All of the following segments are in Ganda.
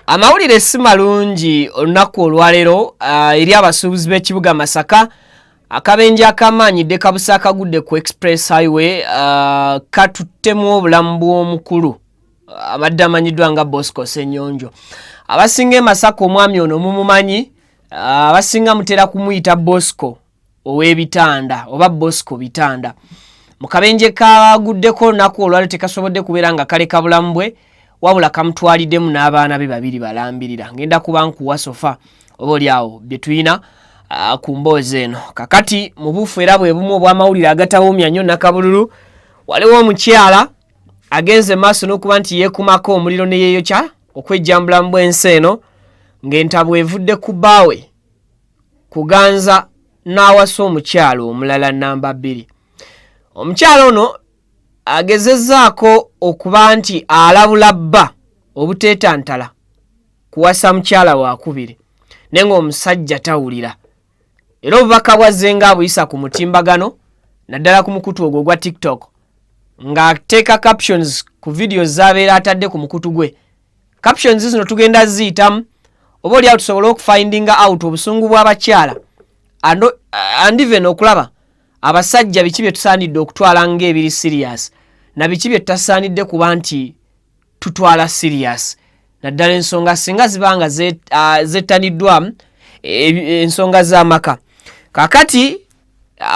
Amawulire si malungi olunaku olwaleero eri abasuubuzi b'ekibuga Masaka. Akabenje akamanyi kabusa akagudde ku Express Highway katuttemu obulamu bw'omukulu abadde amanyiddwa nga Bosco Ssenyonjo. Abasinga Masaka omwami ono mumumanyi, abasinga mutera kumuyita Bosco ow'ebitanda oba Bosco bitanda. Mu kabenje kaguddeko olunaku olwaleero tekasobodde kubeera nga kaleka bulamu bwe, wabula kamutwaliddemu n'abaana be babiri balambirira. Ngenda kuba nkuwa sofa oba oliawo bye tulina ku mboozi eno. Kakati mu buufu era bwe bumu obw'amawulire agatawoomya nnyo Nakabululu, waliwo omukyala agenze maaso n'okuba nti yeekumako omuliro ne yeeyokya okwejjambula mu bw'ensi eno, ng'entabwe evudde ku bbaawe kuganza n'awasa omukyala omulala namba 2. Omukyala ono agezezzaako okuba nti alabula bba obuteetantala kuwasa mukyala wakubiri, naye ng'omusajja tawulira. Era obubaka bwazze nga abuyisa ku mutimbagano, naddala ku mukutu ogwo gwa TikTok, ng'ateeka captions ku videos z'abeera atadde ku mukutu gwe. Captions zino tugenda ziyitamu oba oliawo tusobole okufindinga out obusungu bw'abakyala and even okulaba abasajja biki bye tusaanidde okutwala ng'ebiri serious na biki bye tutasaanidde kuba nti tutwala serious, naddala ensonga singa zibanga zettaniddwamu ensonga z'amaka. Kakati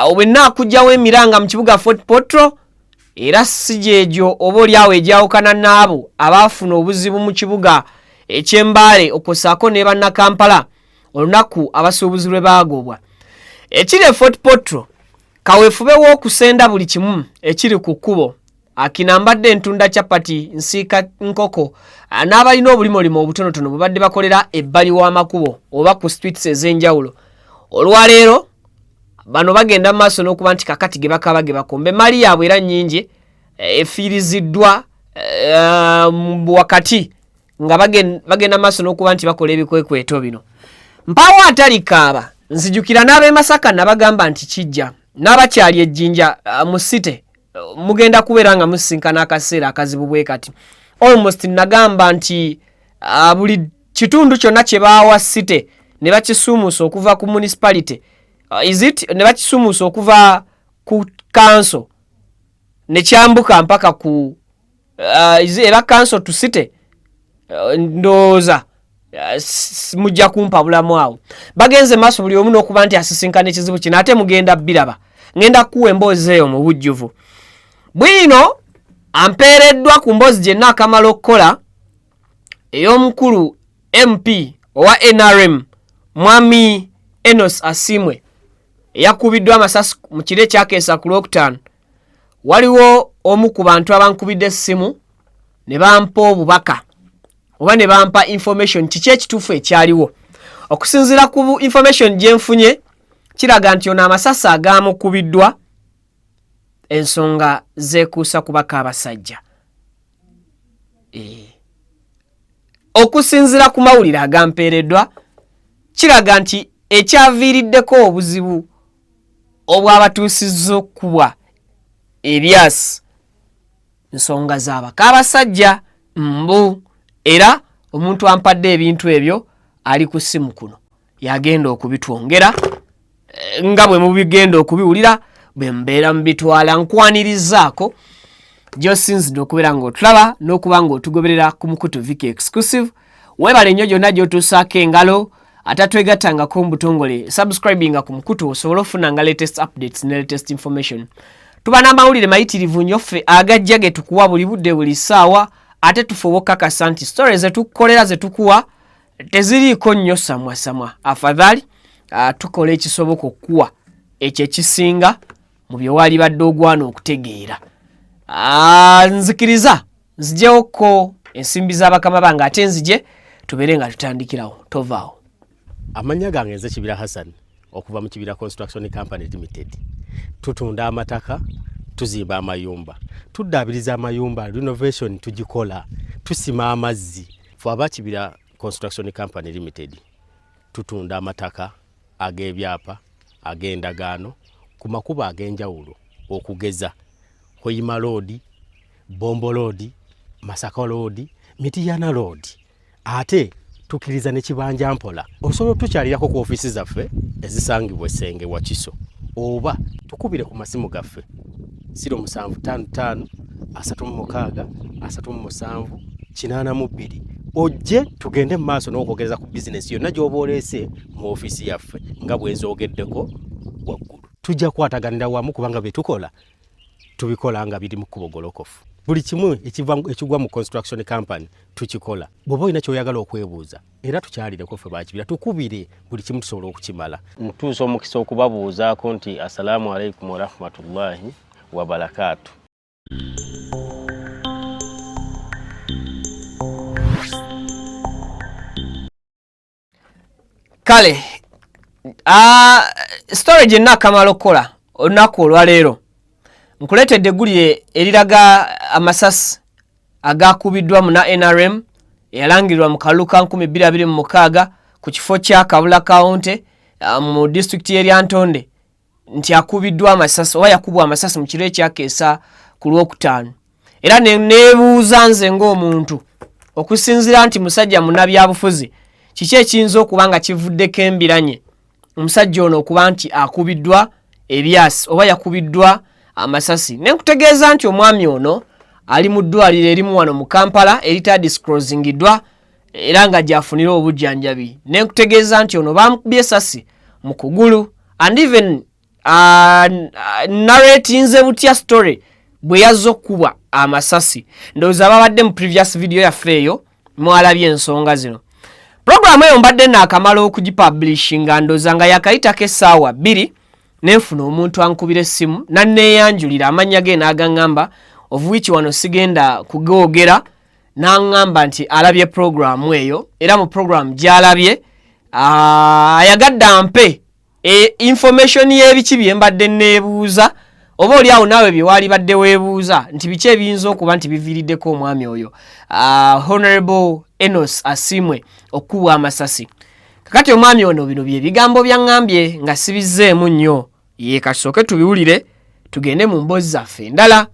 obwenna akugjawo emiranga mu kibuga Fort Portal, era si gyegyo oba oliawo egyawukana n'abo abaafuna obuzibu mu kibuga eky'Embale okwosaako ne bannakampala olunaku abasuubuzi lwe baagobwa. Ekiri e Fort Portal kaweefube w'okusenda buli kimu ekiri ku kkubo. Akinambadde entunda chapati, nsiika nkoko, n'abalina obulimolimo obutonotono bwe badde bakolera ebbali w'amakubo oba ku streets ez'enjawulo. Olwaleero bano bagenda maaso n'okuba nti kakati ge bakaba ge bakombe mali yaabwe era nnyingi efiiriziddwa wakati nga bagenda maaso n'okuba nti bakola ebikwekweto bino. Mpawo atalikaaba nzijukira n'ab'e Masaka nabagamba nti kijja n'abakyali ejjinja mu site mugenda kubeera nga musinkana akaseera akazibu bwe kati. Almost nagamba nti buli kitundu kyonna kye baawa site ne bakisumuusa okuva ku municipality, ne bakisumuusa okuva ku council ne kyambuka mpaka ku era council to city, ndooza mujja kumpa bulamu awo. Bagenze maaso buli omu n'okuba nti asisinkana ekizibu kino, ate mugenda biraba. Ngenda kuwa emboozi eyo mu bujjuvu. Bwino ampeereddwa ku mboozi gye naakamala okukola ey'omukulu MP owa NRM Mwami Enos Asimwe eyakubiddwa amasasi mu kiro ekyakeesa ku Lwokutaano. Waliwo omu ku bantu abankubidde essimu ne bampa obubaka oba ne bampa information kiki ekituufu ekyaliwo. Okusinziira ku information gye nfunye, kiraga nti ono amasasi agaamukubiddwa ensonga zeekuusa kubaka abasajja. Okusinziira ku mawulire agampeereddwa, kiraga nti ekyaviiriddeko obuzibu obw'abatuusizza okubwa ebyasi nsonga z'abaka abasajja mbu, era omuntu ampadde ebintu ebyo ali ku ssimu kuno yagenda okubitwongera nga bwe mubigenda okubiwulira bwe mbeera mubitwala. Nkwanirizaako gy'osinzidde okubeera ng'otulaba n'okuba ng'otugoberera ku Mukutu Viki Exclusive. Weebale nnyo gyonna gy'otuusaako engalo, atatwegattangako mu butongole subscribinga ku Mukutu osobola ofunanga latest updates ne latest information. Tuba n'amawulire mayitirivu nnyo ffe agajja ge tukuwa buli budde buli ssaawa, ate tufuba okukakasa nti stories zetukukolera zetukuwa teziriiko nnyo samwasamwa. Afadhali tukola ekisoboka okukuwa ekyo ekisinga mu bye wali badde ogwana okutegeera. Nzikiriza nzijewoko ensimbi z'abakama bange, ate nzije tubeere nga tutandikirawo. Tovaawo. Amanya gange nze Kibira Hassan okuva mu Kibira Construction Company Limited. Tutunda amataka, tuzimba amayumba, tuddaabiriza amayumba, renovation tugikola, tusima amazzi. Ffe aba Kibira Construction Company Limited tutunda amataka ag'ebyapa, ag'endagaano ku makubo ag'enjawulo okugeza Hoima Road, Bombo Road, Masaka Road, Mitiyana Road. Ate tukiriza ne kibanja mpola osobola tukyalirako ku ofisi zaffe ezisangibwa Essenge Wakiso oba tukubire ku masimu gaffe 0755 36 37 82 ojje tugende mu maaso n'okwogereza ku bizinesi yonna gy'oba oleese mu ofisi yaffe nga bwe nzoogeddeko waggulu. Tujja kwataganira wamu kubanga bye tukola tubikola nga biri mu kubogolokofu. Buli kimu ekigwa mu construction company tukikola. Bw'oba olina ky'oyagala okwebuuza era tukyalireko ffe bakibira tukubire buli kimu tusobola okukimala. Ntuusa omukisa okubabuuzaako nti assalamu alaikum wa rahmatullahi wa barakatuh. Kale storage enna akamala okukola olunaku olwaleero nkuleetedde eggulire eriraga amasasi agakubiddwa mu NRM eyalangirirwa mu kalulu ka 2026 ku kifo kya Kabula County mu district y'erya Ntonde nti akubiddwa amasasi oba yakubwa amasasi mu kiro ekyakeesa ku Lwokutaano. Era neebuuza nze ng'omuntu okusinziira nti musajja munnabyabufuzi kiki ekiyinza okuba nga kivuddeko embiranye omusajja ono okuba nti akubiddwa ebyasi oba yakubiddwa amasasi. Nenkutegeeza nti omwami ono ali mu ddwaliro erimu wano mu Kampala eritadisclosingiddwa era nga gyafunira obujjanjabi. Nenkutegeeza nti ono bamukubye esasi mu kugulu and even narratinze butya story bwe yazza okubwa amasasi. Ndowooza babadde mu previous video yaffe eyo mwalabye ensonga zino. Programu eyo mbadde naakamala okugipublishinga ndowooza nga yakayitako essaawa 2 nenfuna omuntu ankubira essimu nanneeyanjulira amannya ge n'agaŋŋamba of which wano sigenda kugoogera n'aŋŋamba nti alabye programu eyo era mu programu gy'alabye ayagadde ampe information y'ebiki bye mbadde neebuuza oba oli awo naawe bye waali badde weebuuza nti biki ebiyinza okuba nti biviiriddeko omwami oyo Honorable Enos Asimwe okubwa amasasi. Kakati omwami ono bino bye bigambo byaŋŋambye nga sibizzeemu nnyo ye kasooke tubiwulire tugende mu mboozi zaffe endala.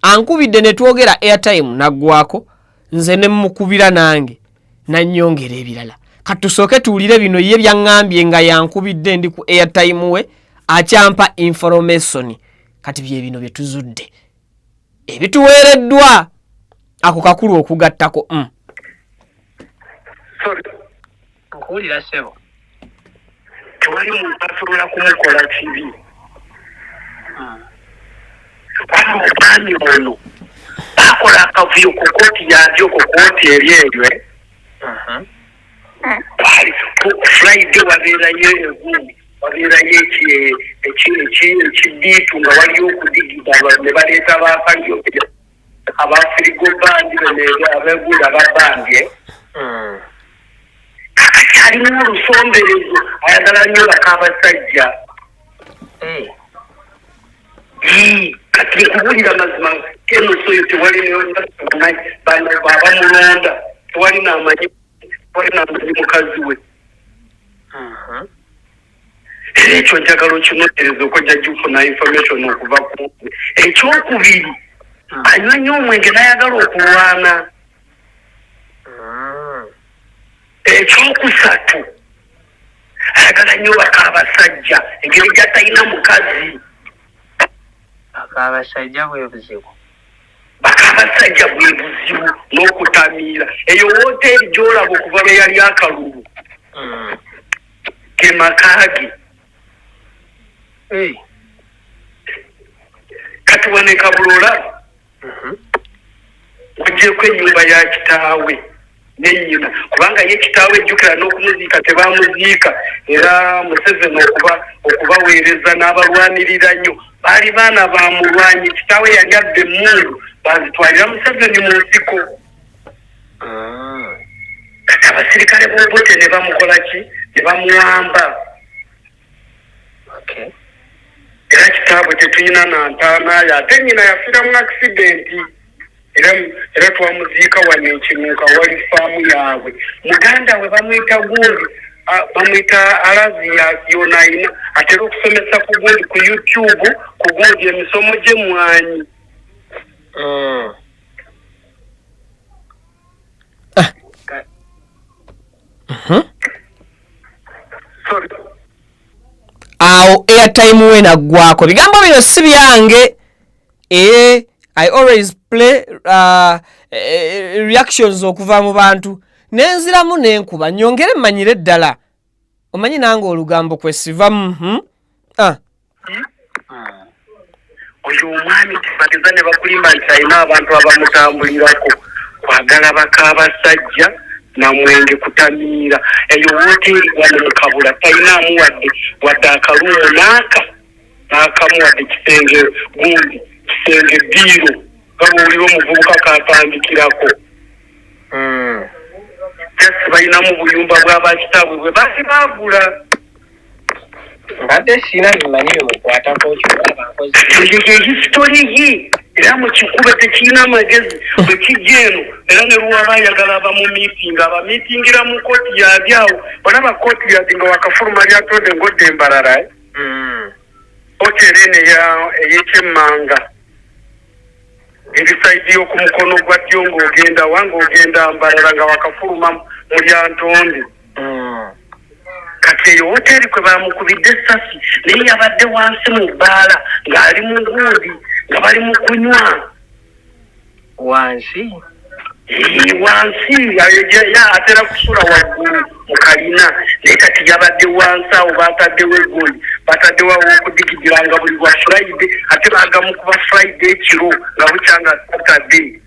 Ankubidde ne twogera airtime naggwako nze ne mukubira nange nannyongera ebirala. Kati tusooke tuwulire bino ye byaŋŋambye nga yankubidde ndi ku airtime we akyampa information. Kati bye bino bye tuzudde ebituweereddwa ako kakulu okugattako. Sorry. Nkuwulira sebo. Tewali muntu asobola kumukola kibi. Omwami ono bakola akavuyo ku kooti yabyo ku kooti eryeyo. Friday wabeerayo egundi wabeerayo ekidiitu nga waliyo okudigida ne baleeta baafaliyo abafirigo bandi abeegula ababambye. Akakyalimu olusomberezo ayagala nnyo bakabasajja. Kati nkubulira mazima Enosoyo tewali abamulonda tewali n'amanyi mukazi we. Era ekyo njagala okinotereza okujja gifuna information okuva ku ekyokubiri anywa nnyo omwenge n'ayagala okulwana. Ekyokusatu ayagala nnyo bakabasajja engeri gyatalina mukazi. Bakabasajja bwe buzibu n'okutamiira eyo woteeri gy'olaba okuva lwe yali akalulu ke Makaagi. Kati wane Kabulola ogyeko ennyumba ya kitaawe n'ennyina kubanga ye kitaawe ejjukira n'okumuziika tebamuziika era Museveni okubaweereza n'abalwanirira nnyo baali baana bamulwanyi. Kitaawe yali abba emmundu bazitwalira Museveni mu nsiko. Kati abasirikale b'obote ne bamukola ki ne bamuwamba. Era kitaawe tetuyina na ntaana ye ate nnyina yafiira mu akisidenti era twamuziika wano Ekinuuka wali faamu yaabwe. Muganda we bamuyita gundi bamuyita Alaziya Yonaina atera okusomesa ku gundi ku YouTube ku gundi emisomo gy'emmwanyi. Sorry. Awo airtime we naggwako bigambo bino si byange. I always play reactions okuva mu bantu nenziramu nenkuba nyongere mmanyire ddala omanyi nange olugambo kwesiva oyo omwami tibageza ne bakulimba nti alina abantu abamutambulirako kwagala bakabasajja na mwenge kutamiira eyo woteri wano mukabula talinamu wadde akalumu n'akamuwadde kisenge gundi kisenge ddiiro gabuulira omuvubuka katandikirako jasi balinamu buyumba bw'abakitaabwe bwe baali baagula mbadde sina bimanyi bimukwatako kyobankozi histori era mu kikuba tekirina amagezi bwe kijja eno era ne luwaba ayagala abamumiitinga abamiitingira mu kooti yabyawo olaba kooti yadi nga wakafuluma lyatonde ngodde embalala hoteri eno ey'ekyemmanga ebisaidi y'oku mukono gwa ddyo ng'ogenda wanga ogenda mbalala nga wakafuluma mu lyantonde kati eyo hoteri kwe bamukubidde essasi naye yabadde wansi mu bbaala ng'ali mu gundi nga bali mu kunywa wansi wansi atera kusula waggulu mu kalina naye kati yabadde wansi awo bataddewo egoli bataddewo okudigiddiranga buli lwa friday ate bagamu kuba friday ekiro nga bukyanga saturday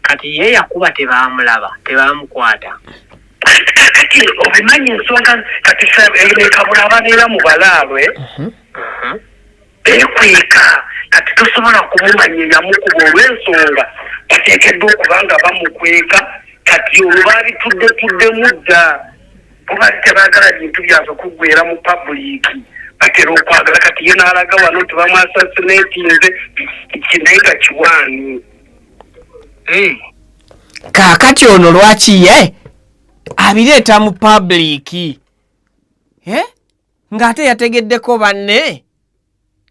kati ye yakuba tebamulaba tebamukwata kati obimanyi ensonga kati ekabula ababeera mu balaalwe beekweka kati tosobola kumumanya eyamukuba olw'ensonga bateekeddwa okuba nga bamukweka kati olwo baabituddetudde dda kuba tebaagala bintu byabwe kuggwera mu pabuliiki batera okwagala kati ye n'alaga wano tebamwasasinaitinze kinaye nga kiwaani kaakati ono lwaki ye abireeta mu pabuliiki ng'ate yategeddeko banne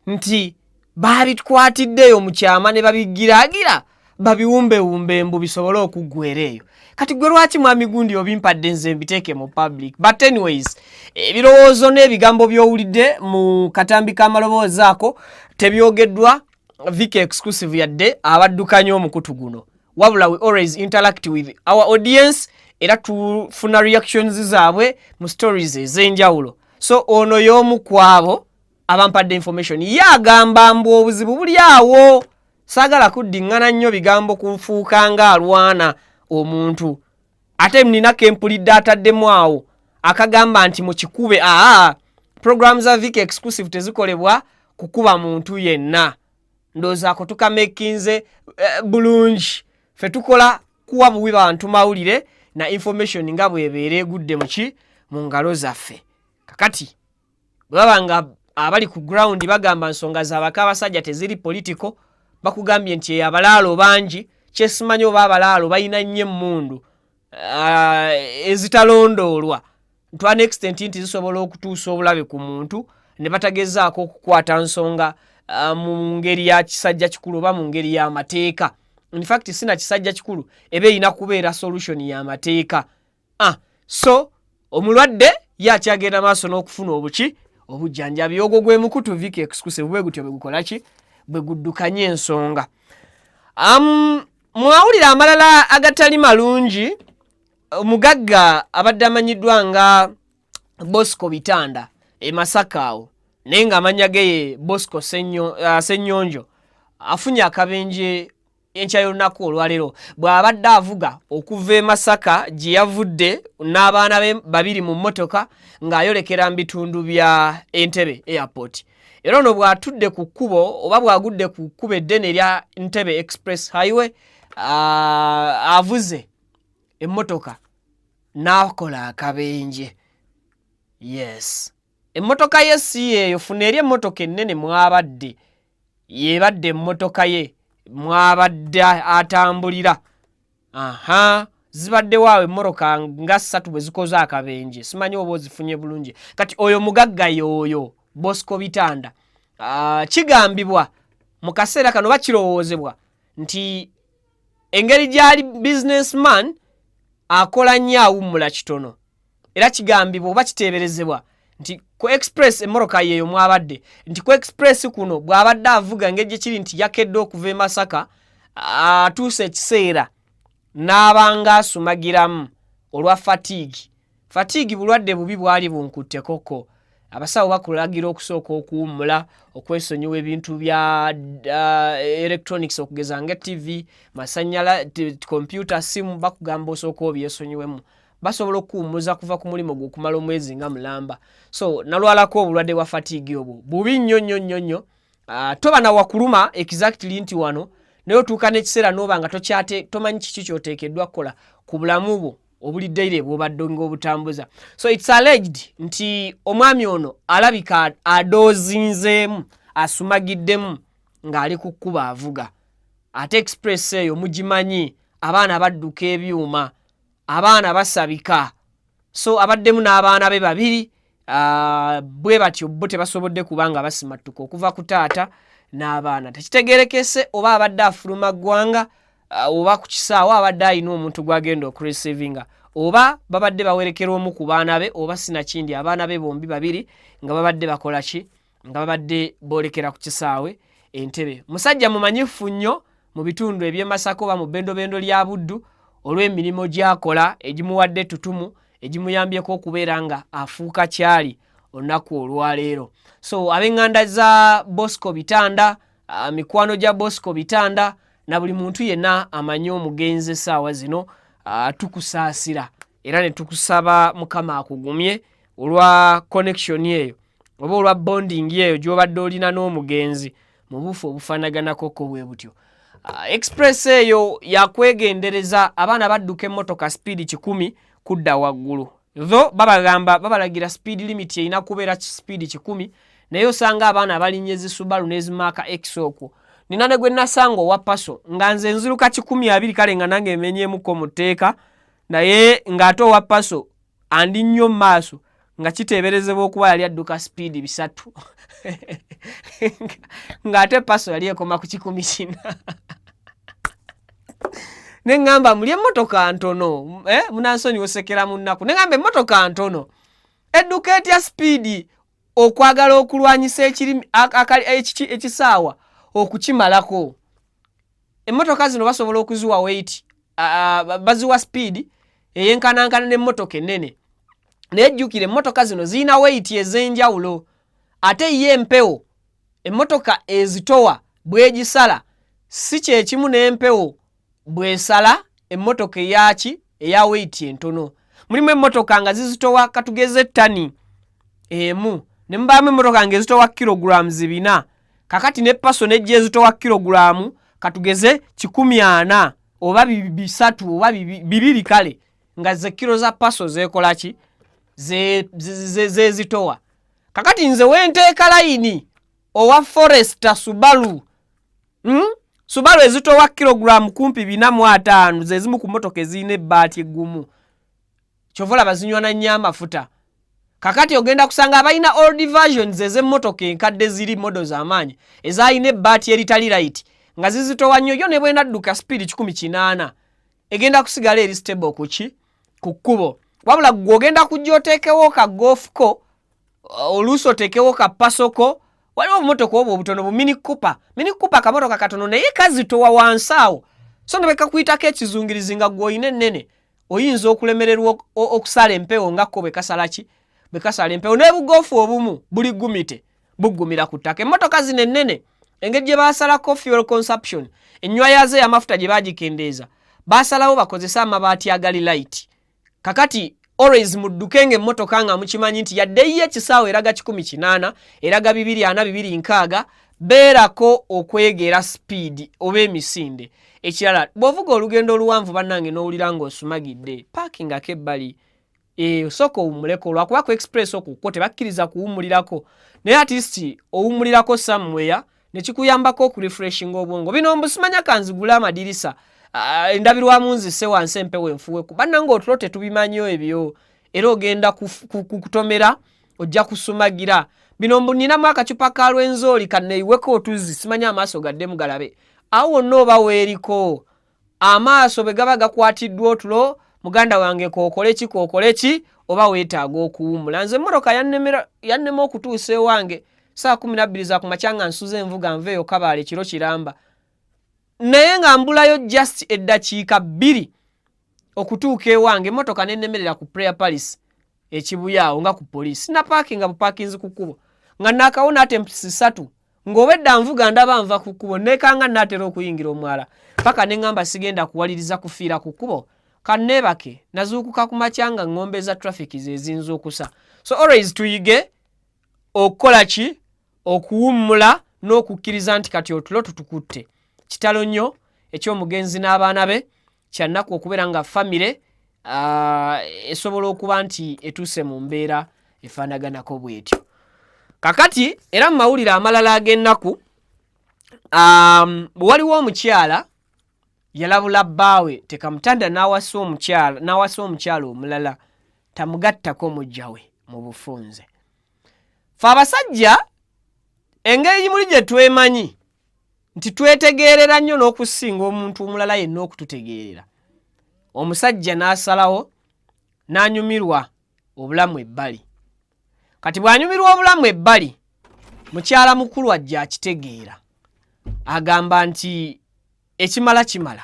nti baabitwatiddeyo mu kyama ne babigiraagira babiwumbewumbe mbu bisobole okuggwera eyo kati gwe lwaki mwami gundi obimpadde nze mbiteeke mu public but anyways ebirowoozo n'ebigambo by'owulidde mu katambi k'amaloboozi ako tebyogeddwa Viki exclusive yadde abaddukanya omukutu guno wabula we always interact with our audience era tufuna reactions zaabwe mu stories ez'enjawulo so ono y'omu kwabo abampadde information yagamba mbu obuzibu buli awo saagala kuddiŋŋana nnyo bigambo kufuuka nga alwana omuntu ate mninako empulidde ataddemu awo akagamba nti mu kikube program za Viki exclusive tezikolebwa kukuba muntu yenna ndowooza ako tukamakinze bulungi ffe tukola kuwa buwi bantu mawulire na information nga bw'ebeera egudde mu ngalo zaffe kakati bwe baba nga abali ku ground bagamba nsonga z'abaka abasajja teziri political bakugambye nti eyabalaalo bangi kyesimanyi oba abalaalo balina nnyo emmundu ezitalondoolwa to an extent nti zisobola okutuusa obulabe ku muntu ne batagezaako okukwata nsonga mu ngeri ya kisajja kikulu oba mu ngeri y'amateeka in fact sina kisajja kikulu ebe erina kubeera solution y'amateeka so omulwadde yakyagenda maaso n'okufuna obuki obujjanjabi ogwo gwe mukutu Viki exclusive bwe gutyo bwe gukola ki bwe guddukanye ensonga mwawulira amalala agatali malungi omugagga abadde amanyiddwa nga Bosco Bitanda e Masaka awo naye ng'amanya ge ye Bosco Ssenyonjo afunye akabenje enkya y'olunaku olwaleero bw'abadde avuga okuva e Masaka gye yavudde n'abaana be babiri mu mmotoka ng'ayolekera mu bitundu bya Entebbe airport era ono bw'atudde ku kkubo oba bw'agudde ku kkubo eddene erya Entebbe express highway avuze emmotoka n'akola akabenje yes emmotoka ye si eyo funa eri emmotoka ennene mwabadde yebadde emmotoka ye mwabadde atambulira zibadde waawe emmoroka nga 3 bwe zikoze akabenje simanyi oba ozifunye bulungi kati oyo mugagga yoyo Bosco Bitanda kigambibwa mu kaseera kano bakirowoozebwa nti engeri gy'ali businessman akola nnyo awummula kitono era kigambibwa oba kiteeberezebwa nti ku express emmoroka yeeyo mwabadde nti ku express kuno bw'abadde avuga ng'ejje kiri nti yakedde okuva e Masaka atuuse ekiseera n'abanga asumagiramu olwa fatigue bulwadde bubi bwali bunkutte koko abasawo bakulagira okusooka okuwummula okwesonyiwa ebintu bya electronics okugeza nga TV masanyala computer simu bakugamba osooka obyesonyiwemu basobola okuwummuza kuva ku mulimo gw'okumala omwezi nga mulamba so nalwalako obulwadde bwa fatigue obwo bubi nnyo toba na wakuluma exactly nti wano naye otuuka n'ekiseera n'oba nga tomanyi kiki ky'oteekeddwa kukola ku bulamu bwo obuliddeire bw'obadde ng'obutambuza so it's alleged nti omwami ono alabika adoozinzeemu asumagiddemu ng'ali ku kkuba avuga ate express eyo mugimanyi abaana badduka ebyuma abaana basabika so abaddemu n'abaana be babiri bwe batyo bo tebasobodde kubanga basimattuka okuva ku taata n'abaana tekitegerekese oba abadde afuluma ggwanga oba ku kisaawa abadde alina omuntu gw'agenda okurecevinga oba babadde bawerekera omu ku baana be oba sinakindi abaana be bombi babiri nga babadde bakola ki nga babadde boolekera ku kisaawe entebe musajja mumanyifu nnyo mu bitundu eby'e Masaka oba mu bendobendo lya Buddu olw'emirimu gy'akola egimuwadde tutumu egimuyambyeko okubeera nga afuuka kyali olunaku olwaleero so ab'eŋŋanda za Bosco Bitanda mikwano gya Bosco Bitanda na buli muntu yenna amanyi omugenzi essaawa zino tukusaasira era ne tukusaba Mukama akugumye olwa connection eyo oba olwa bonding eyo gy'obadde olina n'omugenzi mu bufu obufaanaganako bwe butyo express eyo yakwegendereza abaana badduka emmotoka speed 100 kudda waggulu tho babalagira speed limit erina kubeera speed 100 naye osanga abaana balinnya ezisubalu n'ezimaaka X okwo nina ne gwe nasanga owa paso nga nze nziruka 120 kale nga nange emenyeemuko mu tteeka naye ng'ate owa paso andi nnyo mu maaso nga kiteeberezebwa okuba yali adduka speed 3 ng'ate paso yali ekoma ku 10 neŋŋamba muli emmotoka ntono munansonyi osekera mu nnaku neŋŋamba emmotoka ntono edduka etya speed okwagala okulwanyisa ekisaawa okukimalako emmotoka zino basobola okuziwa weight baziwa speed eyenkanankana n'emmotoka ennene naye jjukira emmotoka zino zirina weight ez'enjawulo ate ye empewo emmotoka ezitowa bwegisala si kyekimu n'empewo bwesala emmotoka eya weight entono mulimu emmotoka nga zizitowa katugeze ttani emu ne mubaamu emmotoka nga ezitowa kilograms 4 kakati ne paso nejja ezitowa kilogulamu katugeze 140 oba 3 oba 2 kale nga ze kilo za paso zekola ki zezitowa kakati nze wenteeka layini owa Forester Subaru Subaru ezitowa kilogulamu kumpi 405 zezimu ku mmotoka ezirina ebbaati eggumu kyovola bazinywa na nnyo amafuta kakati ogenda kusanga abalina old versions ez'emmotoka enkadde ziri modo z'amaanyi ezalina ebbaati eritali right nga zizitowa nnyo yo ne bwena dduka speed 180 egenda kusigala eri stable ku kkubo wabula gwe ogenda kujja oteekewo ka golfko oluusi oteekewo ka pasoko waliwo obumotoka obwo obutono bu Mini Cooper kamotoka katono naye kazitowa wansi awo so ne bekakuyitako ekizungirizi nga gwe oyina ennene oyinza okulemererwa okusala empewo nga kko bekasala empewo n'ebugoofu obumu buli gumite buggumira ku ttaka emmotoka zino ennene engeri gye baasalako fuel consumption ennywa yazo ey'amafuta gye baagikendeeza baasalawo bakozesa amabaati agali light kakati always mudduke ng'emmotoka nga mukimanyi nti yadde ye ekisaawa eraga 180 eraga 240 beerako okwegera speed oba emisinde ekirala bw'ovuga olugendo oluwanvu bannange n'owulira ng'osumagidde paakingako ebbali osooka owummuleko lwakuba ku express okukko tebakkiriza kuwummulirako naye at least owummulirako somewhere ne kikuyambako okurefreshinga obwongo bino mbusimanya kanzigula amadirisa endabirwamu nzise wansi empewo enfuweku bannange otulo tetubimanyo ebyo era ogenda kutomera ojja kusumagira bino mbuninamu akacupa ka lwenzooli kanneyiweko otuzzi simanya amaaso gaddemu galabe awo wonna oba weeriko amaaso bwe gaba gakwatiddwa otulo muganda wange kokole ki oba weetaaga okuwumula. Nze emmotoka yannema okutuusa ewange saa 12 za kumakya nga nsuza envuga nveeyo Kabaale kiro kiramba, naye nga mbulayo just eddakiika 2 okutuuka ewange emmotoka nennemerera ku Prayer Palace ekibuyaawo nga ku poliisi napaakinga bupaakinzi ku kkubo nga naakawona attempts 3 ng'obedda nvuga ndaba nva ku kkubo neekanga naatera okuyingira omwala paka ne ngamba sigenda kuwaliriza kufiira ku kkubo kanneebake nazuukuka ku makya nga ng'ombe za traffic ze ezinza okusa. So always tuyige okukola ki okuwummula n'okukkiriza nti kati otulo tutukutte. Kitalo nnyo eky'omugenzi n'abaana be kyannaku okubeera nga famire esobola okuba nti etuuse mu mbeera efaanaganako bw'etyo. Kakati era mu mawulire amalala ag'ennaku waliwo omukyala yalabula bbaawe tekamutanda n'awasa omukyala omulala tamugattako mujja we mu bufunze. Fe abasajja engeri muli gye twemanyi nti twetegeerera nnyo n'okusinga omuntu omulala yenna okututegeerera. Omusajja n'asalawo n'anyumirwa obulamu ebbali. Kati bw'anyumirwa obulamu ebbali mukyala mukulu ajja akitegeera agamba nti ekimala kimala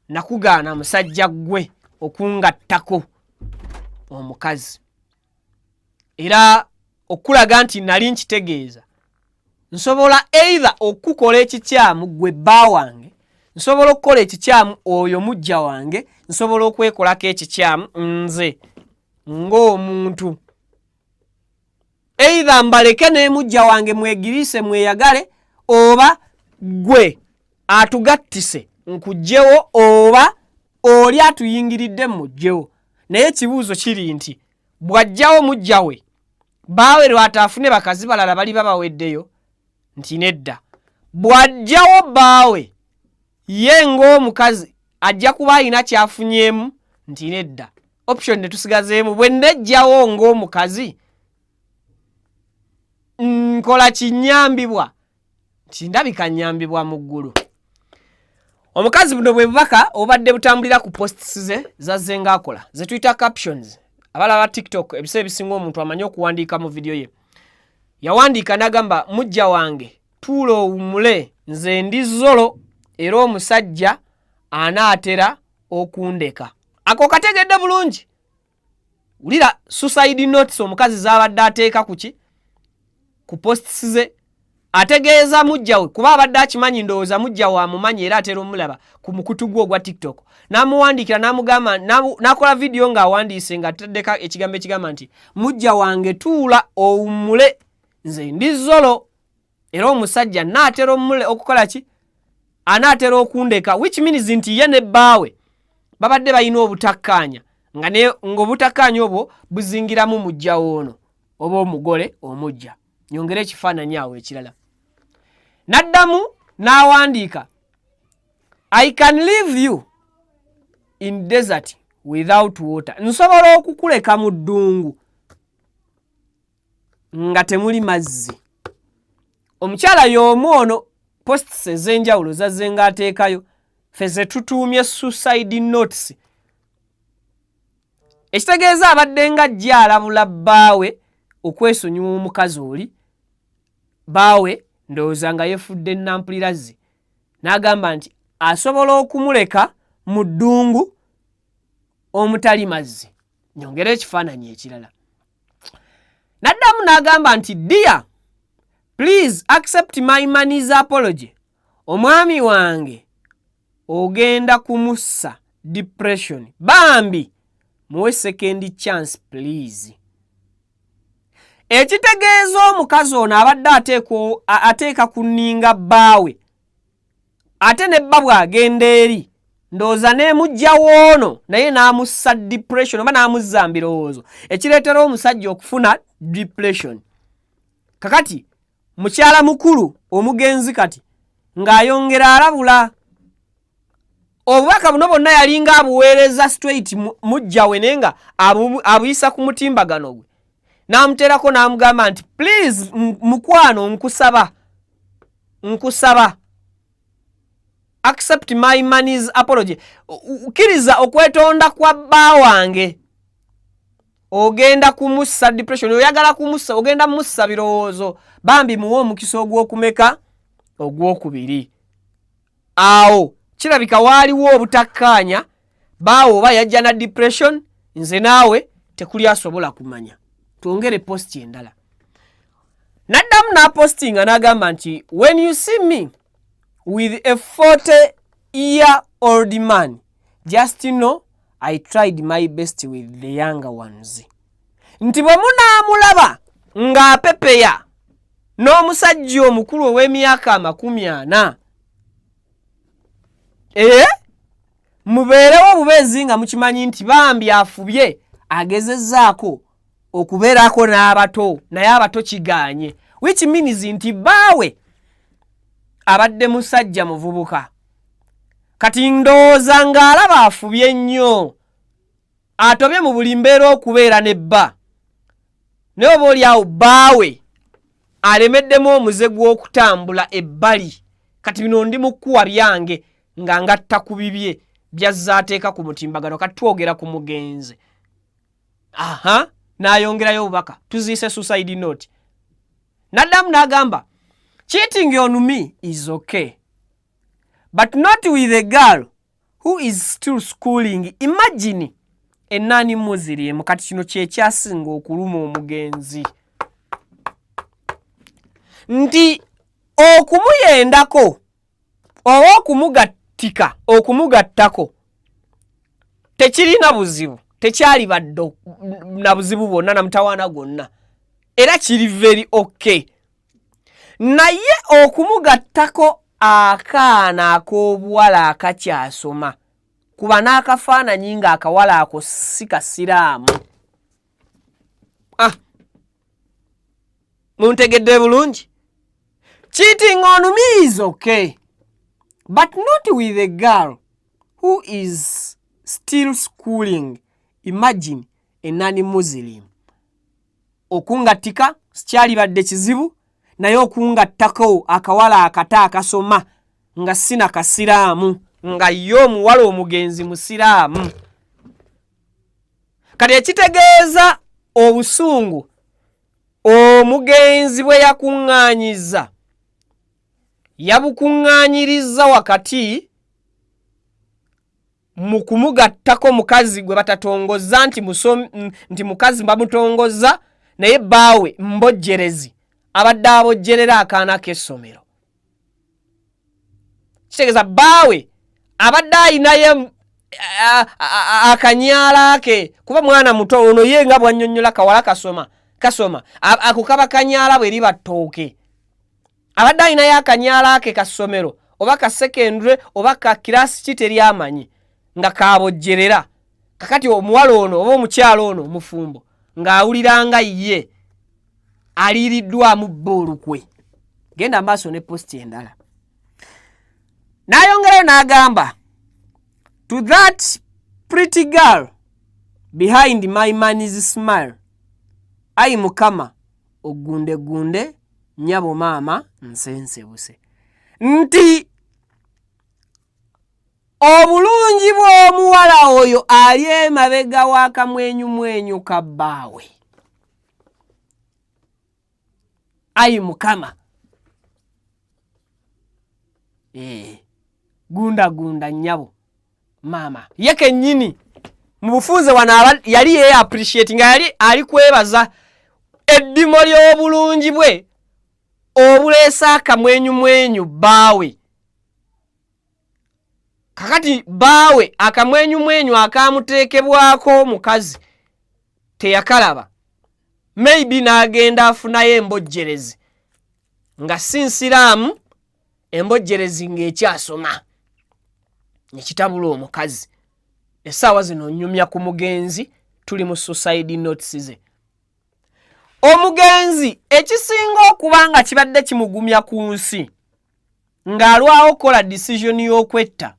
nakugaana musajja gwe okungattako omukazi era okulaga nti nali nkitegeeza nsobola either okukola ekikyamu gwe bba wange, nsobola okukola ekikyamu oyo mujja wange, nsobola okwekolako ekikyamu nze ng'omuntu, either mbaleke ne mujja wange mwegiriise mweyagale oba gwe atugattise nkugjewo oba oli atuyingiridde mujjewo. Naye ekibuuzo kiri nti bw'ajjawo mujja we baawe lwataafune bakazi balala bali babaweddeyo nti nedda. Bw'ajjawo baawe ye ng'omukazi ajja kuba alina kyafunyeemu nti nedda. Option ne tusigazeemu bwe ndejjawo ng'omukazi nkola kinyambibwa nti ndabika nyambibwa mu ggulu. Omukazi buno bwe bubaka obadde butambulira ku posts ze zazze ng'akola ze tuyita captions. Abalaba TikTok ebiseera ebisinga omuntu amanyi okuwandiika mu video ye. Yawandiika n'agamba mujja wange tuula owummule nze ndi zolo era omusajja anaatera okundeka. Ako kategedde bulungi. Wulira suicide notes omukazi z'abadde ateeka kuki ku posts ze. Ategeeza mujja we kuba abadde akimanyi ndowooza mujja wa mumanyi era atera omulaba ku mukutu gwe ogwa TikTok. N'amuwandiikira n'amugamba n'akola video ng'awandiise nga ataddeka ekigambo ekigamba nti mujja wange tuula owummule nze ndi zolo era omusajja naatera omule okukola ki anaatera okundeka, which means nti ye ne bbaawe babadde balina obutakkaanya ng'obutakkaanya obwo buzingiramu mujja woono oba omugole omujja. Nyongere ekifaananyi awo ekirala. N'addamu n'awandiika I can leave you in desert without water. Nsobola okukuleka mu ddungu nga temuli mazzi. Omukyala y'omu ono posts ez'enjawulo zazze ng'ateekayo ffe ze tutuumye suicide notes. Ekitegeeza abadde nga ajja alabula bbaawe okwesonyiwa omukazi oli, baawe ndowooza nga yefudde nampulirazi n'agamba nti asobola okumuleka mu ddungu omutali mazzi. Nyongera ekifaananyi ekirala. N'addamu n'agamba nti dear please accept my money's apology. Omwami wange ogenda kumussa depression. Bambi muwe second chance please. Ekitegeeza omukazi ono abadde ateeka kunninga bbaawe ate ne bba bw'agenda eri ndowooza n'emujja woono naye n'amussa depression oba n'amuzza mbirowoozo ekireetera omusajja okufuna depression. Kakati mukyala mukulu omugenzi kati ng'ayongera alabula obubaka buno bonna yalinga abuweereza straight mujja we naye nga abuyisa ku mutimbagano gwe. N'amuteerako n'amugamba nti please mukwano nkusaba accept my man's apology. Ukiriza okwetonda kwa bba wange. Ogenda kumussa depression, oyagala kumussa, ogenda mussa birowoozo. Bambi muwo omukisa ogw'okumeka ogw'okubiri. Awo kirabika waaliwo obutakkaanya, baawo oba yajja na depression, nze naawe tekuli asobola kumanya. Tuongere posti endala. Naddamu n'apostinga n'agamba nti when you see me with a 40-year-old man, just know I tried my best with the younger ones. Nti bwe munaamulaba ng'apepeya n'omusajja omukulu ow'emyaka 40, mubeerewo bubeezi nga mukimanyi nti bambi afubye agezezzaako okubeerako n'abato, naye abato kigaanye, which means nti baawe abadde musajja muvubuka. Kati ndowooza ng'alaba afubye nnyo, atobye mu buli mbeera okubeera ne bba, naye oba oli awo baawe alemeddemu omuze gw'okutambula ebbali. Kati bino ndi mu kkuwa byange nga ngatta ku bibye byazaateeka ku mutimbagano. Kati twogera ku mugenzi. N'ayongerayo obubaka, tuziise suicide note. Naddamu n'agamba cheating on me is okay, but not with a girl who is still schooling. Imagine a non-Muslim. Kati kino kyekyasinga okuluma omugenzi. Nti okumuyendako oba okumugattika, okumugattako tekirina buzibu, tekyali badde na buzibu bwonna na mutawaana gwonna, era kiri very okay. Naye okumugattako akaana ak'obuwala akakyasoma, kuba n'akafaananyi nga akawala ako si kasiraamu. Muntegedde bulungi? Cheating on me is okay, but not with a girl who is still schooling. Imagine a non-Muslim. Okungattika sikyali badde kizibu, naye okungattako akawala akata akasoma nga sina kasiraamu, nga yo omuwala omugenzi musiraamu. Kati ekitegeeza obusungu omugenzi bwe yakuŋŋaanyiza, yabukuŋŋaanyiriza wakati mu kumugattako mukazi gwe batatongozza nti mukazi bamutongozza, naye baawe mbojjerezi abadde abojjerera akaana k'essomero. Kitegeeza baawe abadde ayinayo akanyaala ke, kuba mwana muto ono ye nga bwannyonnyola kawala kasoma ako kaba kanyaala bwe liba ttooke. Abadde ayinayo akanyaala ke ka ssomero oba ka secondary oba ka kirasi ki teryamanyi nga kabojjerera. Kakati omuwala ono oba omukyalo ono omufumbo ng'awuliranga ye aliiriddwamu bboolukwe. Genda maaso ne posti endala. N'ayongerayo n'agamba, to that pretty girl behind my man's smile, ayi Mukama ogundegunde nnyabo maama nsensebuse. Nti obulungi bw'omuwala oyo ali emabega w'akamwenyumwenyu ka bbaawe. Ayi Mukama, gunda nnyabo maama. Ye kennyini mu bufunze wano yali ye appreciate nga yali ali kwebaza eddimo ly'obulungi bwe obuleesa akamwenyumwenyu bbaawe. Kakati bbaawe akamwenyumwenyu akamuteekebwako mukazi teyakalaba, maybe n'agenda afunayo embojjerezi nga si nsiraamu, embojjerezi ng'ekyasoma nekitabula omukazi. Essaawa zino nnyumya ku mugenzi, tuli mu suicide notes ze. Omugenzi ekisinga okuba nga kibadde kimugumya ku nsi ng'alwawo kola decision y'okwetta,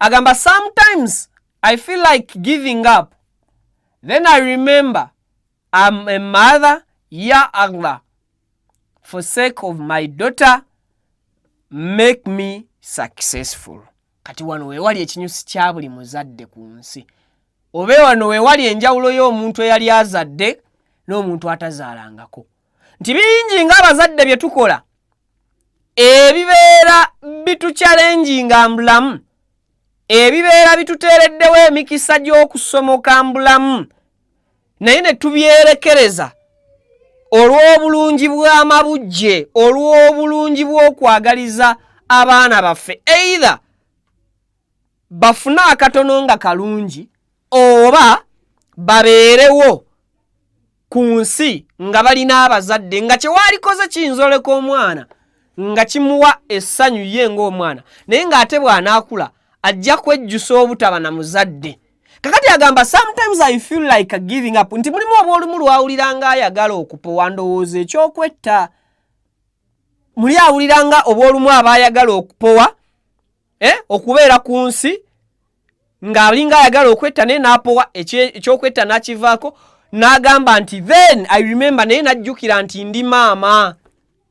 agamba sometimes I feel like giving up, then I remember I'm a mother, ya Allah, for sake of my daughter make me successful. Kati wano wewali ekinyusi kya buli muzadde ku nsi. Obe wano wewali enjawulo y'omuntu eyali azadde n'omuntu atazaalangako. Nti bingi ng'abazadde bye tukola ebibeera bituchallenginga mbulamu, ebibeera bituteereddewo emikisa gy'okusomoka mbulamu, naye ne tubyerekereza olw'obulungi bw'amabujje, olw'obulungi bw'okwagaliza abaana baffe, either bafuna akatono nga kalungi oba babeerewo ku nsi nga balina abazadde nga kyewalikoze kiyinzoleka omwana nga kimuwa essanyu ye ng'omwana, naye ng'ate bw'anaakula ajja kwejjusa obutaba na muzadde. Kakati agamba sometimes I feel like giving up. Nti mulimu oba olumu lwawulira nga ayagala okupowa ndowooza ekyokwetta. Muli awulira nga oba olumu aba ayagala okupowa okubeera ku nsi ng'alinga ayagala okwetta naye n'apowa ekyokwetta n'akivaako n'agamba nti then I remember naye najjukira nti ndi maama.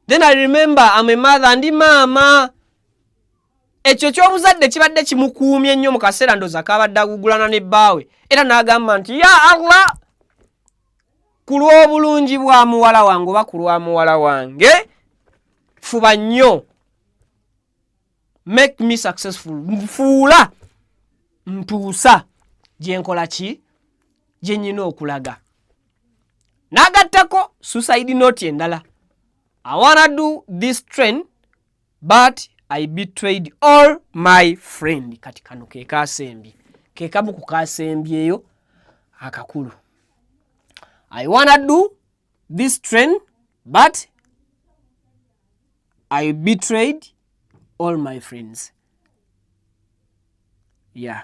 Then I remember I'm a mother, ndi maama. Ekyo ky'obuzadde kibadde kimukuumye nnyo mu kaseera ndooza kabadde agugulana ne bbaawe. Era n'agamba nti ya Allah, ku lw'obulungi bwa muwala wange oba ku lwa muwala wange, fuba nnyo. Make me successful. Nfuula ntuusa gye nkola ki gye nnyina okulaga. N'agattako suicide note endala. I wanna do this trend but I betrayed all my friend. Kati kano ke kasembi. Ke kabuku kasembi eyo akakulu. I wanna do this trend but I betrayed all my friends. Yeah.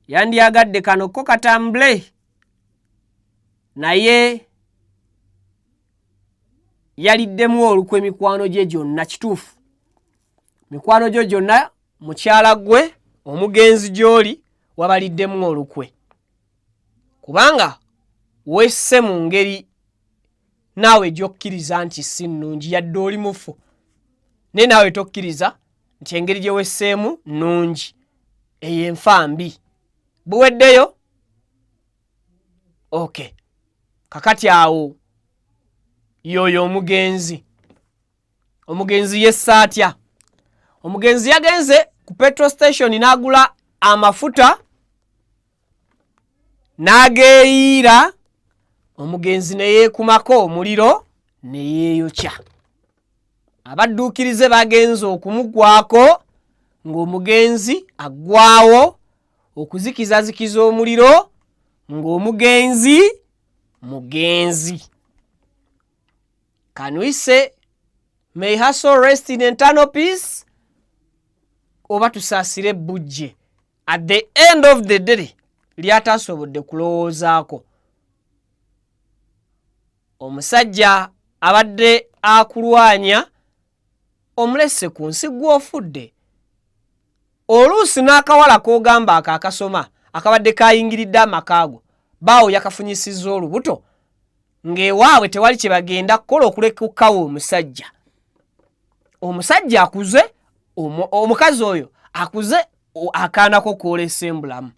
Yandiyagadde kano ko katambule. Naye yaliddemu olukwe mikwano gye gyonna kituufu. Mikwano gyo gyonna mukyala gwe omugenzi gy'oli wabaliddemu olukwe. Kubanga wesse mu ngeri naawe gy'okkiriza nti si nnungi yadde oli mufu. Naye naawe tokkiriza nti engeri gye wesseemu nnungi. Eyo enfa mbi. Buweddeyo? Okay. Kakati awo yoyo omugenzi. Omugenzi yesse atya? Omugenzi yagenze ku petrol station n'agula amafuta n'ageeyira. Omugenzi ne yeekumako omuliro ne yeeyokya. Abadduukirize bagenze okumugwako ng'omugenzi aggwawo okuzikizazikiza omuliro ng'omugenzi mugenzi. Can we say may her soul rest in eternal peace? Oba tusaasire bujje at the end of the day lyatasobodde kulowoozaako. Omusajja abadde akulwanya omulese ku nsi gw'ofudde. Oluusi n'akawala k'ogamba akakasoma akabadde kayingiridde amakaago baawo yakafunyisizza olubuto ng'ewaabwe tewali kye bagenda kukola okulekukawo omusajja. Omusajja akuze, omukazi oyo akuze akaanako kwolesa embulamu.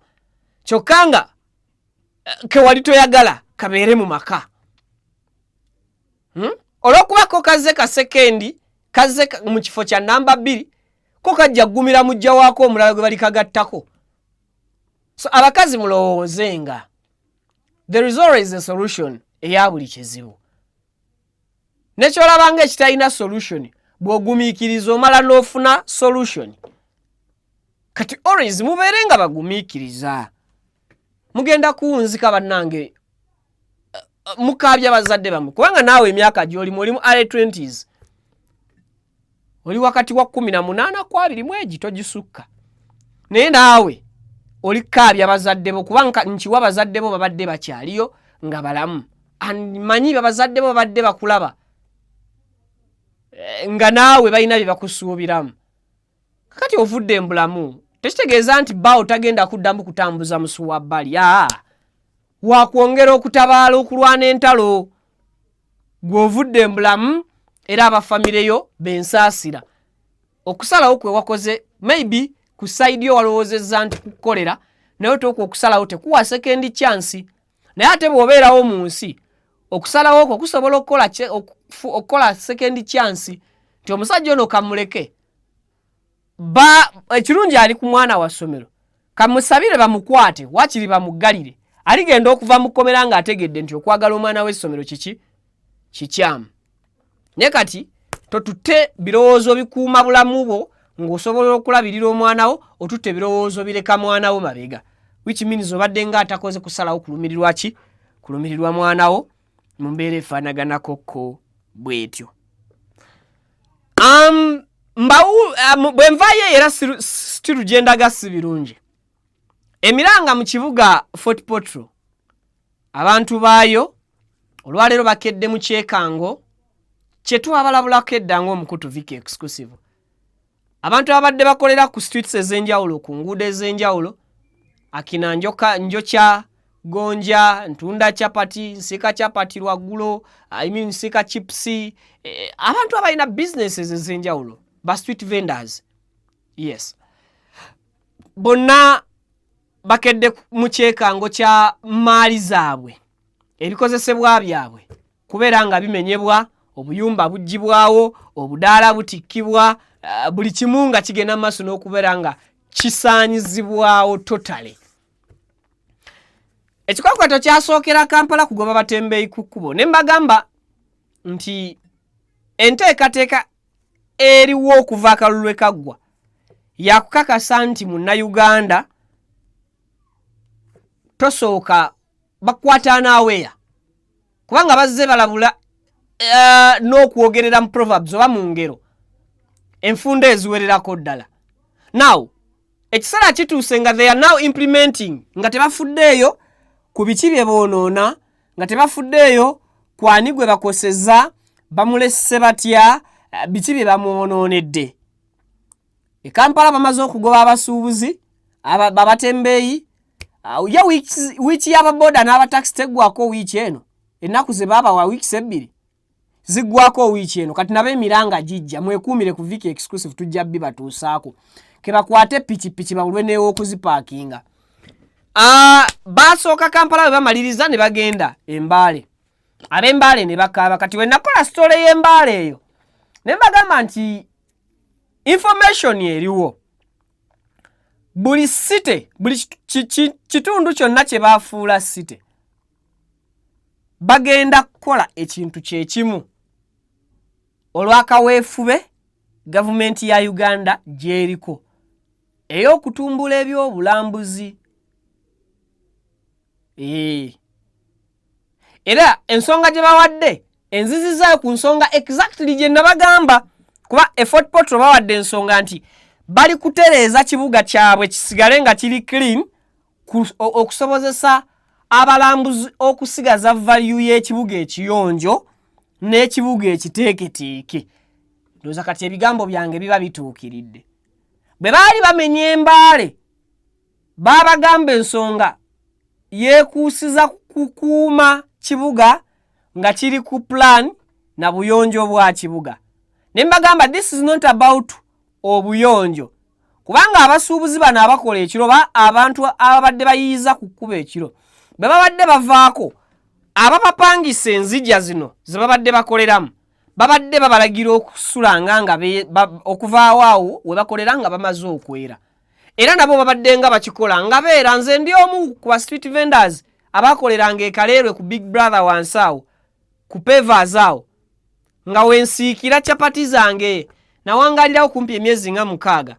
Kyokka nga kewali toyagala kabeere mu maka. Olw'okubako kazze kasekendi kazze mu kifo kya namba 2 ko kajja ggumira mujja waako omulala gwe bali kagattako. So abakazi mulowoozenga. There is always a solution eya buli kizibu. Nekyolabanga ekitalina solution bw'ogumiikiriza omala n'ofuna solution. Kati always mubeere nga bagumiikiriza. Mugenda kuwunzika bannange mukaabya bazadde bamwe. Kubanga naawe emyaka gy'olimu oli mu early 20s. Oli wakati wa 18 ku 20 togisukka. Naye naawe oli kaabya bazadde bo kubanga nkiwa bazadde bo babadde bakyaliyo nga balamu. Manyi bazadde bo babadde bakulaba. Nga naawe balina bye bakusuubiramu. Kakati ovudde embulamu tekitegeeza nti baawo tagenda kuddamu kutambuza musu wa bbali. Wakwongera okutabaala okulwana entalo. Gw'ovudde embulamu era abafamile yo bensaasira okusalawo kwe wakoze maybe ku side yo walowoozezza nti kukolera naye toko okusalawo tekuwa second chance naye ate bw'obeerawo mu nsi okusalawo okwo kusobola okukola second chance nti omusajja ono kamuleke ekirungi ali ku mwana wa ssomero kamusabire bamukwate wakiri bamuggalire aligenda okuva mu kkomera ng'ategedde nti okwagala omwana w'essomero kikyamu naye kati totutte birowoozo bikuuma bulamu bwo ng'osobola okulabirira omwana wo otutte birowoozo bireka mwana wo mabega which means obadde ng'atakoze kusalawo kulumirirwa mwana wo mu mbeera efaanaganakokko bw'etyo. Bwe nvaayo era still gyendaga si birungi. Emiranga mu kibuga Fort Portal abantu baayo olwaleero bakedde mu kyekango kye twabalabulako edda ng'omukutu Viki Exclusive. Abantu abadde bakolera ku streets ez'enjawulo ku nguudo ez'enjawulo akina njokya gonja ntunda chapati nsika chapati lwaggulo nsika chipsi abantu abalina businesses ez'enjawulo ba street vendors yes bonna bakedde mu kyekango kya maali zaabwe ebikozesebwa byabwe kubeera nga bimenyebwa obuyumba buggyibwawo obudaala butikkibwa buli kimu nga kigenda mu maaso n'okubeera nga kisaanyizibwawo totally. Ekikwakwato kyasookera Kampala kugoba batembeeyi ku kkubo ne mbagamba nti enteekateeka eriwo okuva akalulu kaggwa yakukakasa nti munnayuganda tosooka bakwatana aweya kubanga bazze balabula n'okwogerera mu proverbs oba mu ngero enfunda eziwererako ddala. Now ekiseera kituuse nga they are now implementing nga tebafuddeeyo ku biki bye boonoona nga tebafuddeeyo kwani gwe bakosezza bamulesse batya biki bye bamwonoonedde. E Kampala bamaze okugoba abasuubuzi babatembeeyi ya wiiki y'ababoda n'abataxi teggwako wiiki eno ennaku ze baaba wa wiiki 2 ziggwako wiiki eno kati nabo emiranga gijja mwekuumire ku Viki Exclusive tujja bibatuusaako ke bakwate pikipiki bawulwe n'ew'okuzipaakinga. Basooka Kampala bwe bamaliriza ne bagenda Embaale. Ab'Embaale ne bakaaba kati we nakola story y'Embaale eyo ne mbagamba nti information eriwo buli city buli kitundu kyonna kye baafuula city bagenda kukola ekintu kye kimu olwakaweefube gavumenti ya Uganda gyeriko ey'okutumbula ebyobulambuzi. Era ensonga gye bawadde enzizizaayo ku nsonga exactly gye nabagamba kuba Fort Portal bawadde ensonga nti bali kutereeza kibuga kyabwe kisigale nga kiri clean okusobozesa abalambuzi okusigaza value y'ekibuga ekiyonjo n'ekibuga ekiteeketeeke. Ndowooza kati ebigambo byange biba bituukiridde. Bwe baali bamenya Embaale baabagamba ensonga yeekuusiza kukuuma kibuga nga kiri ku plan na buyonjo bwa kibuga. Ne mbagamba this is not about obuyonjo kubanga abasuubuzi bano abakola ekiro abantu ababadde bayiyiza ku kkuba ekiro bwe babadde bavaako ababapangisa enzijja zino ze babadde bakoleramu babadde babalagira okusulanga nga okuvaawo awo we bakolera nga bamaze okwera era nabo babadde nga bakikola nga beera nze ndi omu ku ba street vendors abakoleranga ekaleerwe ku Big Brother wansi awo ku pavers awo nga wensiikira chapati zange nawangalirawo kumpi emyezi nga 6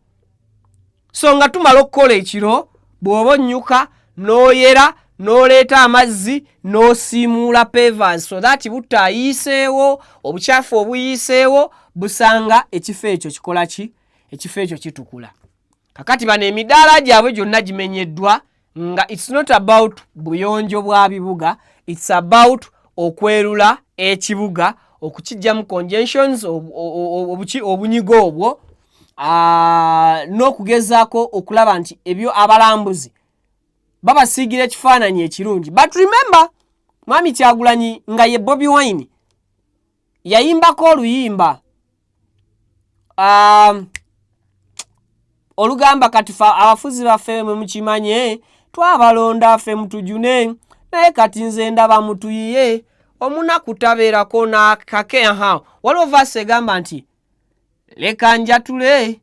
so nga tumala okukola ekiro bw'oba onnyuka n'oyera n'oleeta amazzi n'osiimuula pavers so that butayiiseewo obukyafu obuyiiseewo busanga ekifo ekyo kikola ki ekifo ekyo kitukula. Kakati bano emidaala gyabwe gyonna gimenyeddwa nga it's not about buyonjo bwa bibuga, it's about okwerula ekibuga okukijjamu congestions obunyigo obwo n'okugezaako okulaba nti ebyo abalambuzi babasiigira ekifaananyi ekirungi. But remember mwami Kyagulanyi nga ye Bobi Wine yayimbako oluyimba olugamba kati abafuzi baffe mwe mukimanye twabalonda ffe mutujune naye kati nze ndaba mutuyiye omunaku tabeerako n'akake waliwo vaasi egamba nti leka njatule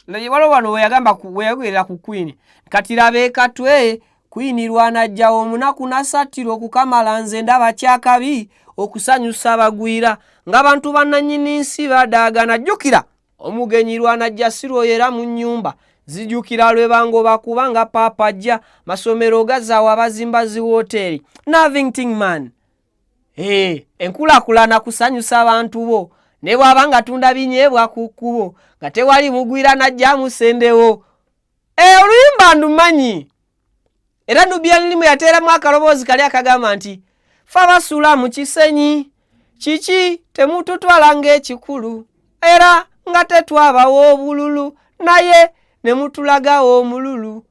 waliwo wano weyayogerera ku Queen kati labe katwe Queen lwanajjawo omunaku nasattira okukamala nze ndaba kyakabi okusanyusa abagwira ng'abantu bannannyini nsi badaagana. Jjukira omugenyi lwanajja siroyera mu nnyumba zijjukira lwe bango bakuba nga paapa ajja masomero gazaawa abazimba zi wooteri Navington man. Enkulaakulana kusanyusa abantu bo ne bw'aba nga tunda binyeebwa ku kkubo nga tewali mugwira najja musendewo. Oluyimba ndumanyi era Nubia Lilimu yateeramu akaloboozi kali akagamba nti fa basula mu kisenyi kiki temututwala ng'ekikulu era nga tetwabawo obululu naye ne mutulagawo omululu.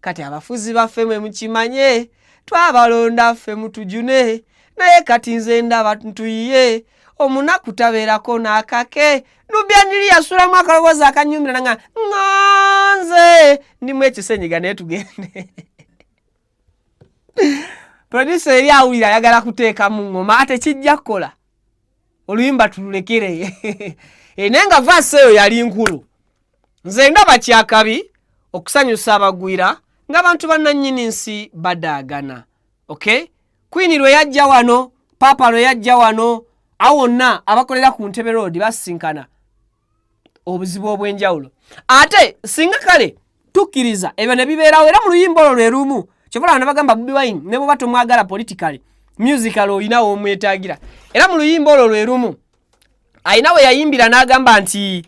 Kati abafuzi baffe mwe mukimanye twabalonda ffe mutujune naye kati nze ndaba ntuyiye omunaku tabeerako n'akake. Nubia Lilimu yasulamu akaloboozi akanyumira nga nganze ndimu ekisenyiga naye tugende. Producer eri awulira ayagala kuteeka mu ngoma ate kijja kukola oluyimba tululekere. Naye nga vaasi eyo yali nkulu. Nze ndaba kyakabi okusanyusa abagwira ng'abantu bannannyini nsi badaagana. Queen lwe yajja wano, Papa lwe yajja wano, awonna abakolera ku Ntebe Road basinkana obuzibu obw'enjawulo. Ate singa kale tukkiriza ebyo ne bibeerawo era mu luyimba olwo lwe lumu kyovula ne bagamba Bobi Wine ne bwe batomwagala politically musical oyinawo omwetaagira era mu luyimba olwo lwe lumu ayina we yayimbira n'agamba nti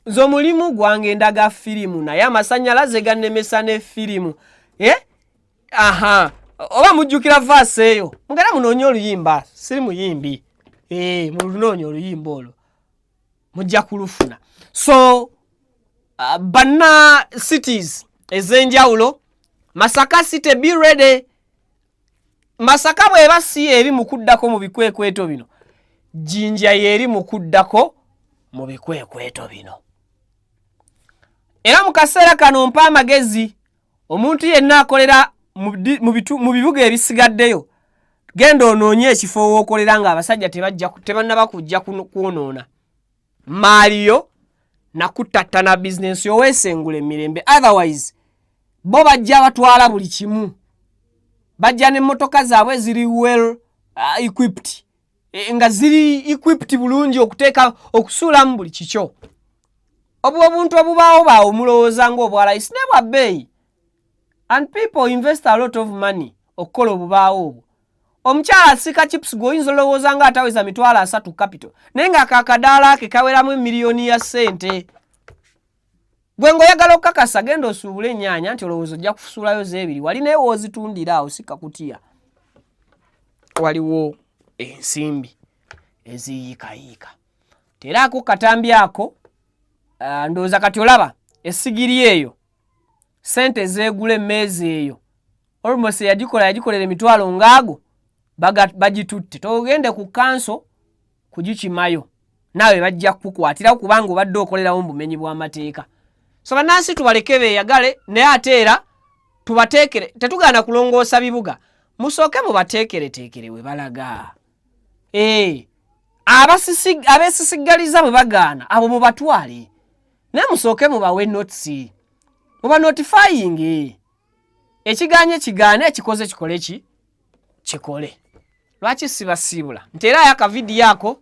nze omulimu gwange ndaga firimu naye amasannyalaze gannemesa ne firimu. Oba mujjukira vaasi eyo mugenda munoonye oluyimba siri muyimbi mulunoonya oluyimba olwo mujja kulufuna. So banna cities ez'enjawulo Masaka City be ready. Masaka bw'eba si eri mu kuddako mu bikwekweto bino Jinja yeri mu kuddako mu bikwekweto bino. Era mu kaseera kano mpa amagezi omuntu yenna akolera mu bibuga ebisigaddeyo genda onoonye ekifo w'okolera ng'abasajja tebannaba kujja kwonoona maaliyo nakutattana bizinensi yoweesengula emirembe. Otherwise bo bajja batwala buli kimu, bajja n'emmotoka zaabwe ziri well equipped nga ziri equipped bulungi okusuulamu buli kikyo. Obwo obuntu obubaawo baawo mulowooza ng'obwalayisi ne bwa bbeeyi and people invest a lot of money okukola obubaawo obwo. Omukyala asika chips goyinza olowooza nga ataweza mitwalo 3 capital naye nga akakadaala ke kaweramu miliyoni ya ssente. Gwe ng'oyagala okukakasa genda osuubula ennyaanya nti olowooza ojja kusuulayo zeebiri wali naye woozitundira awo si kakutiya. Waliwo ensimbi eziyiikayiika. Teraako katambi ako ndowooza kati olaba essigiri eyo ssente zeegula emmeezi eyo almost yagikolera emitwalo ngaago bagitutte. Togende ku kanso kugikimayo naawe bajja kukukwatirawo kubanga obadde okolerawo mu bumenyi bw'amateeka. So bannansi tubaleke beeyagale naye ate era tubateekere, tetugaana kulongoosa bibuga, musooke mubateekereteekere we balaga. Abeesisigaliza bwe bagaana abo mubatwale naye musooke mubawe notisi muba notifying. Ekiganye kigaane, ekikoze kikole kikole. Lwaki sibasiibula nti era akavidiyo ako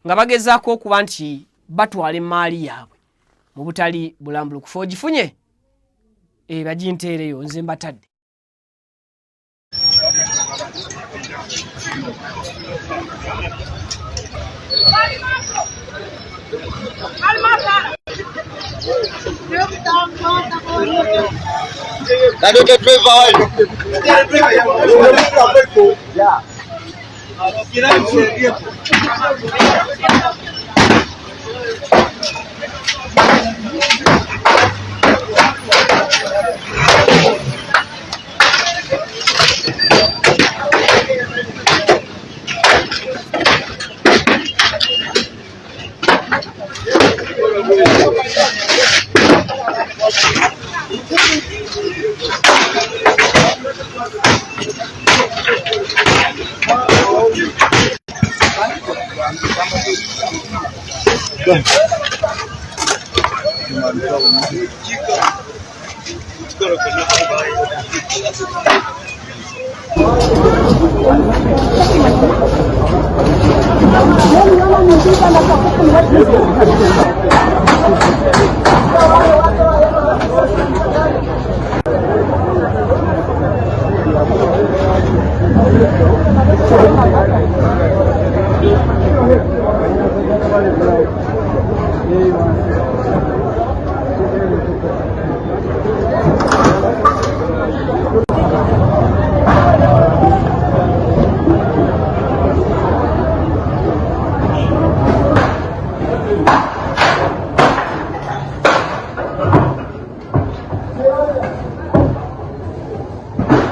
nga bagezaako okuba nti batwala emaali yaabwe mu butali bulambulukufu. Ogifunye baginteereyo nze mbatadde.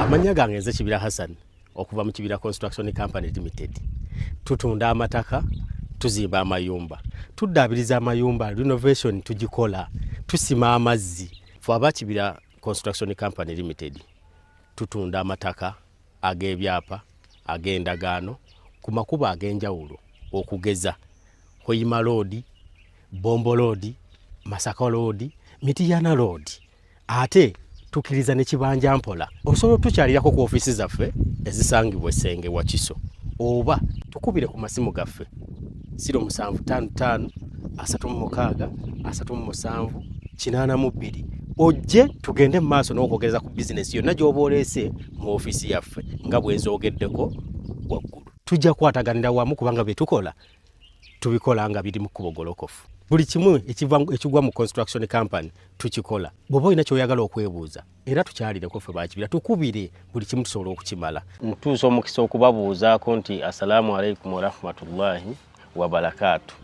Amanya gange nze Kibira Hassan okuva mu Kibira Construction Company Limited. Tutunda amataka, tuzimba amayumba. Tuddaabiriza amayumba, renovation tugikola, tusima amazzi. Ffe aba Kibira Construction Company Limited. Tutunda amataka, ag'ebyapa, ag'endagaano, ku makubo ag'enjawulo okugeza Hoima Road, Bombo Road, Masaka Road, Mityana Road. Ate tukiriza ne Kibanja Mpola. Osobola tukyalirako ku ofisi zaffe ezisangibwa Essenge Wakiso. Oba tukubire ku masimu gaffe 0755 36 37 82. Ojje tugende mu maaso n'okwogereza ku bizinesi yonna gy'oba oleese mu ofisi yaffe nga bwe nzoogeddeko waggulu. Tujja kwataganira wamu kubanga bye tukola tubikola nga biri mu kkubo golokofu. Buli kimu ekigwa mu construction company tukikola. Bw'oba olina ky'oyagala okwebuuza era tukyalireko ffe ba Kibira tukubire buli kimu tusobola okukimala. Ntuusa omukisa okubabuuzaako nti assalamu alaikum wa rahmatullahi wa barakatuh.